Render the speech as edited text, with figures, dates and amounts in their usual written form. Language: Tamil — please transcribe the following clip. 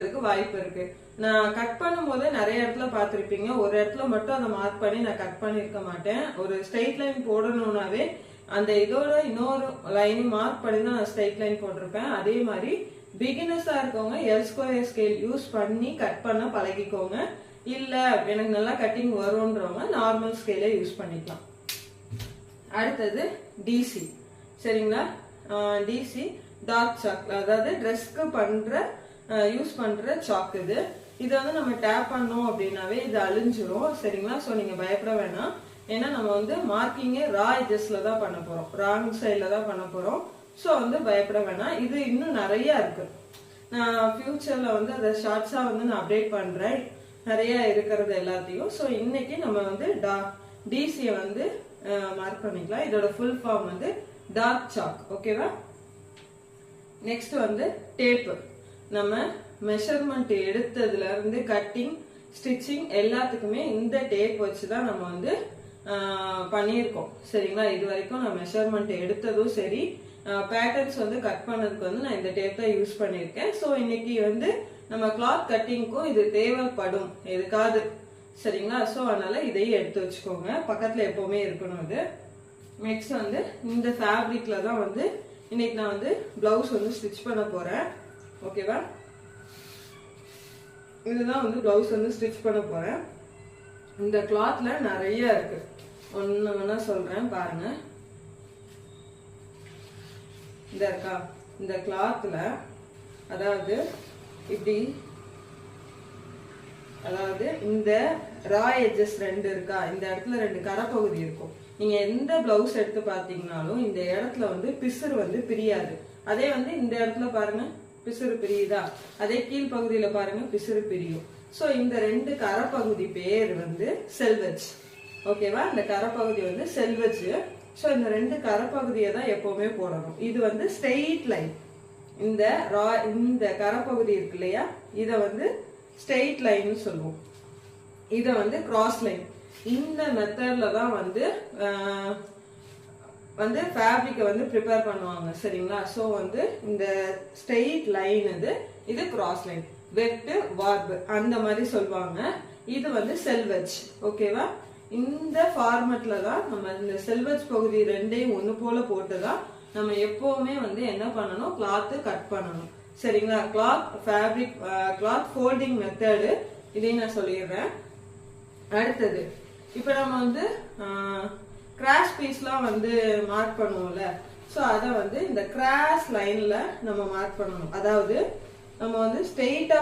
வாய்ப்பு இருக்கு. நான் கட் பண்ணும்போது நிறைய இடத்துல பார்த்திருப்பீங்க, ஒரு இடத்துல மட்டும் அதை மார்க் பண்ணி நான் கட் பண்ணிருக்க மாட்டேன். ஒரு ஸ்ட்ரெயிட் லைன் போடணும்னாவே அந்த இதோட இன்னொரு லைன் மார்க் பண்ணி தான் நான் ஸ்ட்ரெயிட் லைன் போட்டிருப்பேன். அதே மாதிரி பிகினர்ஸா இருக்கவங்க எல் ஸ்கொயர் ஸ்கேல் யூஸ் பண்ணி கட் பண்ண பழகிக்கோங்க. இல்ல எனக்கு நல்லா கட்டிங் வரும்ன்றவங்க நார்மல் ஸ்கேலே யூஸ் பண்ணிக்கலாம். அடுத்தது டிசி, சரிங்களா? டிசி டார்க் சாக், அதாவது ட்ரெஸ்க்கு பண்ற யூஸ் பண்ற சாக். இது வந்து நம்ம டேப் பண்ணோம் அப்படின்னாவே இது அழிஞ்சிரும், சரிங்களா? ஸோ நீங்க பயப்பட வேணாம். ஏன்னா நம்ம வந்து மார்க்கிங்கே ரா எட்ஜஸ்ல தான் பண்ண போறோம், ராங் சைட்ல தான் பண்ண போறோம். ஸோ வந்து பயப்பட வேணாம். இது இன்னும் நிறைய இருக்கு. நான் ஃபியூச்சர்ல வந்து அதை ஷார்ட்ஸா வந்து நான் அப்டேட் பண்றேன், நிறைய இருக்கிறது எல்லாத்தையும். ஸோ இன்னைக்கு நம்ம வந்து டிசியை வந்து மார்க் பண்ணிக்கலாம். இதோட ஃபுல் ஃபார்ம் வந்து டார்க் சாக், ஓகேவா? நெக்ஸ்ட் வந்து டேப்பு. நம்ம மெஷர்மெண்ட் எடுத்ததுல இருந்து கட்டிங், ஸ்டிச்சிங் எல்லாத்துக்குமே இந்த டேப் வச்சுதான் நம்ம வந்து பண்ணியிருக்கோம், சரிங்களா? இது வரைக்கும் நான் மெஷர்மெண்ட் எடுத்ததும் சரி, பேட்டர்ன்ஸ் வந்து கட் பண்ணதுக்கு வந்து நான் இந்த டேப் தான் யூஸ் பண்ணியிருக்கேன். ஸோ இன்னைக்கு வந்து நம்ம கிளாத் கட்டிங்க்கும் இது தேவைப்படும் எதுக்காது, சரிங்களா? ஸோ அதனால இதையும் எடுத்து வச்சுக்கோங்க, பக்கத்துல எப்பவுமே இருக்கணும் இது. நெக்ஸ்ட் வந்து இந்த ஃபேப்ரிக்ல தான் வந்து இன்னைக்கு நான் வந்து பிளவுஸ் வந்து ஸ்டிச் பண்ண போறேன், ஓகேவா? இதுதான் வந்து பிளவுஸ் வந்து ஸ்டிச் பண்ண போறேன். இந்த கிளாத்ல நிறைய இருக்கு, ஒன்னு ஒன்னா சொல்றேன் பாருங்க. இந்த இருக்கா, இந்த கிளாத்ல அதாவது இப்படி, அதாவது இந்த ரா எட்ஜஸ் ரெண்டு இருக்கா, இந்த இடத்துல ரெண்டு கரப்பகுதி இருக்கும். நீங்க எந்த பிளவுஸ் எடுத்து பாத்தீங்கன்னாலும் இந்த இடத்துல வந்து பிசுறு வந்து பிரியாது. அதே வந்து இந்த இடத்துல பாருங்க பிசுறு பிரியுதா, அதே கீழ் பகுதியில பாருங்க பிசுறு பிரியும். சோ இந்த ரெண்டு கரப்பகுதி பேர் வந்து செல்வெஜ், ஓகேவா? இந்த கரப்பகுதி வந்து செல்வெஜ். சோ இந்த ரெண்டு கரப்பகுதியை தான் எப்பவுமே போடணும். இது வந்து ஸ்ட்ரெயிட் லைன். இந்த கரப்பகுதி இருக்கு இல்லையா, இத வந்து ஸ்ட்ரெயிட் லைன் சொல்லுவோம். இத வந்து கிராஸ் லைன். இந்த மெத்தட்ல தான் வந்து ஃபேப்ரிக்கை வந்து ப்ரிப்பேர் பண்ணுவாங்க, சரிங்களா? ஸோ வந்து இந்த ஸ்ட்ரெயிட் லைன் இது கிராஸ் லைன், வெட்டு வார்ப் அந்த மாதிரி சொல்லுவாங்க. இது வந்து செல்வெஜ், ஓகேவா? இந்த ஃபார்மட்ல தான் நம்ம இந்த செல்வெஜ் பகுதி ரெண்டையும் ஒன்று போல போட்டுதான் நம்ம எப்பவுமே வந்து என்ன பண்ணணும், கிளாத் கட் பண்ணணும், சரிங்களா? கிளாத் ஃபோல்டிங் மெத்தடு இதையும் நான் சொல்லிடுறேன். அடுத்தது இப்ப நம்ம வந்து கிராஷ் பீஸ்லாம் வந்து மார்க் பண்ணுவோம்ல, ஸோ அதை வந்து இந்த கிராஷ் லைன்ல நம்ம மார்க் பண்ணணும். அதாவது நம்ம வந்து ஸ்ட்ரெயிட்டா